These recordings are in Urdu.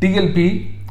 TLP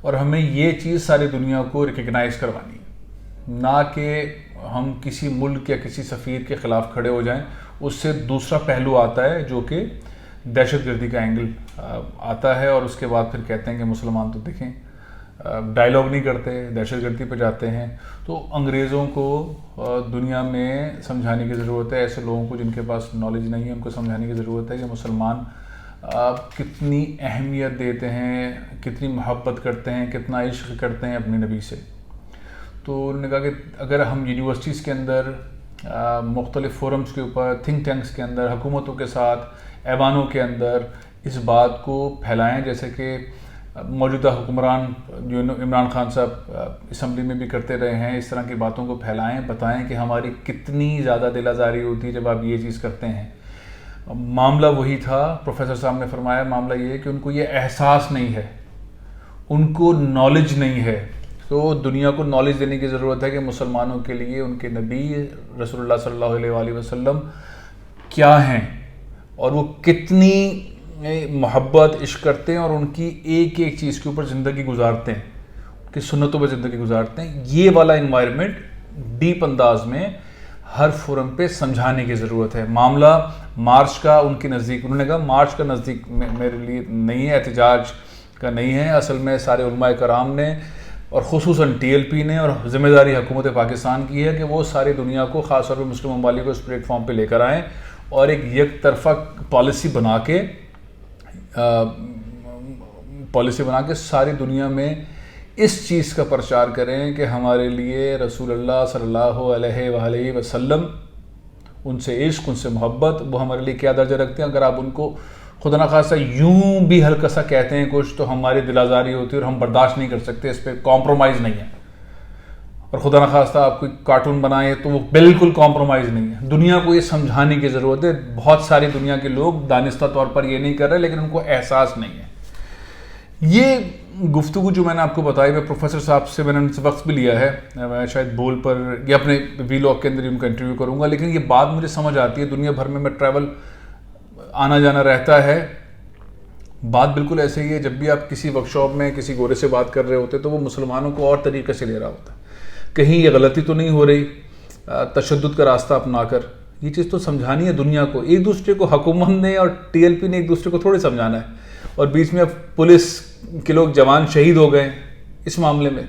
اور ہمیں یہ چیز ساری دنیا کو ریکگنائز کروانی ہے، نہ کہ ہم کسی ملک یا کسی سفیر کے خلاف کھڑے ہو جائیں۔ اس سے دوسرا پہلو آتا ہے جو کہ دہشت گردی کا اینگل آتا ہے، اور اس کے بعد پھر کہتے ہیں کہ مسلمان تو دیکھیں ڈائیلاگ نہیں کرتے، دہشت گردی پہ جاتے ہیں۔ تو انگریزوں کو دنیا میں سمجھانے کی ضرورت ہے، ایسے لوگوں کو جن کے پاس نالج نہیں ہے ان کو سمجھانے کی ضرورت ہے کہ مسلمان کتنی اہمیت دیتے ہیں، کتنی محبت کرتے ہیں، کتنا عشق کرتے ہیں اپنے نبی سے۔ تو انہوں نے کہا کہ اگر ہم یونیورسٹیز کے اندر، مختلف فورمز کے اوپر، تھنک ٹینکس کے اندر، حکومتوں کے ساتھ، ایوانوں کے اندر اس بات کو پھیلائیں، جیسے کہ موجودہ حکمران جو عمران خان صاحب اسمبلی میں بھی کرتے رہے ہیں، اس طرح کی باتوں کو پھیلائیں، بتائیں کہ ہماری کتنی زیادہ دل آزاری ہوتی ہے جب آپ یہ چیز کرتے ہیں۔ معاملہ وہی تھا، پروفیسر صاحب نے فرمایا معاملہ یہ ہے کہ ان کو یہ احساس نہیں ہے، ان کو نالج نہیں ہے۔ تو دنیا کو نالج دینے کی ضرورت ہے کہ مسلمانوں کے لیے ان کے نبی رسول اللہ صلی اللہ علیہ وآلہ وسلم کیا ہیں، اور وہ کتنی محبت عشق کرتے ہیں، اور ان کی ایک ایک چیز کے اوپر زندگی گزارتے ہیں، ان کی سنتوں پہ زندگی گزارتے ہیں۔ یہ والا انوائرمنٹ ڈیپ انداز میں ہر فورم پہ سمجھانے کی ضرورت ہے۔ معاملہ مارچ کا ان کے نزدیک، انہوں نے کہا مارچ کا نزدیک میرے لیے نہیں ہے، احتجاج کا نہیں ہے، اصل میں سارے علماء کرام نے اور خصوصاً ٹی ایل پی نے، اور ذمہ داری حکومت پاکستان کی ہے کہ وہ ساری دنیا کو، خاص طور پہ مسلم ممالک کو اس پلیٹ فارم پہ لے کر آئیں اور ایک یک طرفہ پالیسی بنا کے ساری دنیا میں اس چیز کا پرچار کریں کہ ہمارے لیے رسول اللہ صلی اللہ علیہ وآلہ وسلم، ان سے عشق، ان سے محبت، وہ ہمارے لیے کیا درجہ رکھتے ہیں۔ اگر آپ ان کو خدا نخواستہ یوں بھی ہلکا سا کہتے ہیں کچھ، تو ہماری دل آزاری ہوتی ہے اور ہم برداشت نہیں کر سکتے، اس پہ کمپرومائز نہیں ہے۔ اور خدا نخواستہ آپ کوئی کارٹون بنائیں تو وہ بالکل کمپرومائز نہیں ہے۔ دنیا کو یہ سمجھانے کی ضرورت ہے۔ بہت ساری دنیا کے لوگ دانستہ طور پر یہ نہیں کر رہے، لیکن ان کو احساس نہیں ہے۔ یہ گفتگو جو میں نے آپ کو بتائی، میں پروفیسر صاحب سے میں نے ان سے وقت بھی لیا ہے، میں شاید بول پر یا اپنے ویلاگ کے اندر ان کا انٹرویو کروں گا، لیکن یہ بات مجھے سمجھ آتی ہے، دنیا بھر میں ٹریول آنا جانا رہتا ہے۔ بات بالکل ایسے ہی ہے، جب بھی آپ کسی ورکشاپ میں کسی گورے سے بات کر رہے ہوتے تو وہ مسلمانوں کو اور طریقے سے لے رہا ہوتا ہے، کہیں یہ غلطی تو نہیں ہو رہی تشدد کا راستہ اپنا کر۔ یہ چیز تو سمجھانی ہے دنیا کو، ایک دوسرے کو حکومت نے اور ٹی ایل پی نے ایک دوسرے کو تھوڑی سمجھانا ہے۔ اور بیچ میں اب پولیس کے لوگ جوان شہید ہو گئے اس معاملے میں،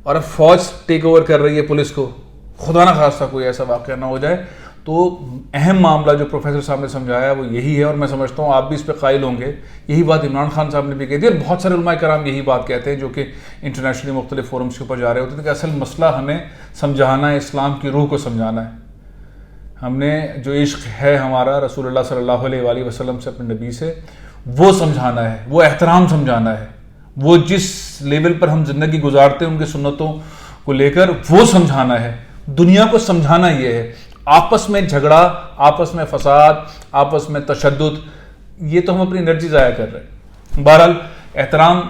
اور اب فوج ٹیک اوور کر رہی ہے پولیس کو، خدا نہ خواستہ کوئی ایسا واقعہ نہ ہو جائے۔ تو اہم معاملہ جو پروفیسر صاحب نے سمجھایا وہ یہی ہے، اور میں سمجھتا ہوں آپ بھی اس پہ قائل ہوں گے۔ یہی بات عمران خان صاحب نے بھی کہی تھی، اور بہت سارے علماء کرام یہی بات کہتے ہیں جو کہ انٹرنیشنلی مختلف فورمز کے اوپر جا رہے ہوتے ہیں کہ اصل مسئلہ ہمیں سمجھانا ہے، اسلام کی روح کو سمجھانا ہے۔ ہم نے جو عشق ہے ہمارا رسول اللہ صلی اللہ علیہ وآلہ وسلم سے، اپنے نبی سے، وہ سمجھانا ہے، وہ احترام سمجھانا ہے، وہ جس لیول پر ہم زندگی گزارتے ہیں ان کی سنتوں کو لے کر وہ سمجھانا ہے۔ دنیا کو سمجھانا یہ ہے۔ آپس میں جھگڑا، آپس میں فساد، آپس میں تشدد، یہ تو ہم اپنی انرجی ضائع کر رہے ہیں۔ بہرحال احترام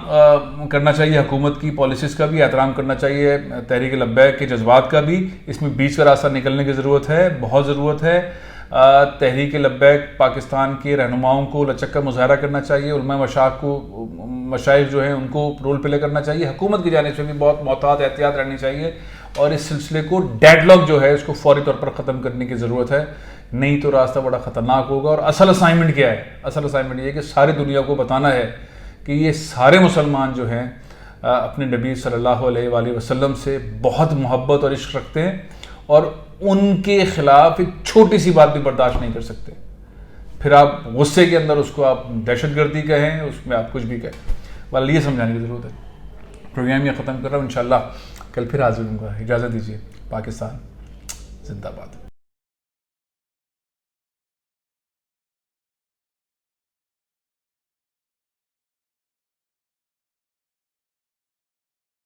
کرنا چاہیے حکومت کی پالیسیز کا بھی، احترام کرنا چاہیے تحریک لبیک کے جذبات کا بھی۔ اس میں بیچ کا راستہ نکلنے کی ضرورت ہے، بہت ضرورت ہے۔ تحریک لبیک پاکستان کے رہنماؤں کو لچک کا مظاہرہ کرنا چاہیے، علماء مشائخ جو ہیں ان کو رول پلے کرنا چاہیے، حکومت کی جانب سے بھی بہت محتاط احتیاط رہنی چاہیے، اور اس سلسلے کو ڈیڈ لاک جو ہے اس کو فوری طور پر ختم کرنے کی ضرورت ہے، نہیں تو راستہ بڑا خطرناک ہوگا۔ اور اصل اسائنمنٹ کیا ہے؟ اصل اسائنمنٹ یہ ہے کہ ساری دنیا کو بتانا ہے کہ یہ سارے مسلمان جو ہیں اپنے نبی صلی اللہ علیہ وآلہ وسلم سے بہت محبت اور عشق رکھتے ہیں، اور ان کے خلاف ایک چھوٹی سی بات بھی برداشت نہیں کر سکتے۔ پھر آپ غصے کے اندر اس کو آپ دہشت گردی کہیں، اس میں آپ کچھ بھی کہیں، بل یہ سمجھانے کی ضرورت ہے۔ پروگرام یہ ختم کر رہا ہوں، انشاءاللہ کل پھر حاضر ہوں گا۔ اجازت دیجیے۔ پاکستان زندہ باد۔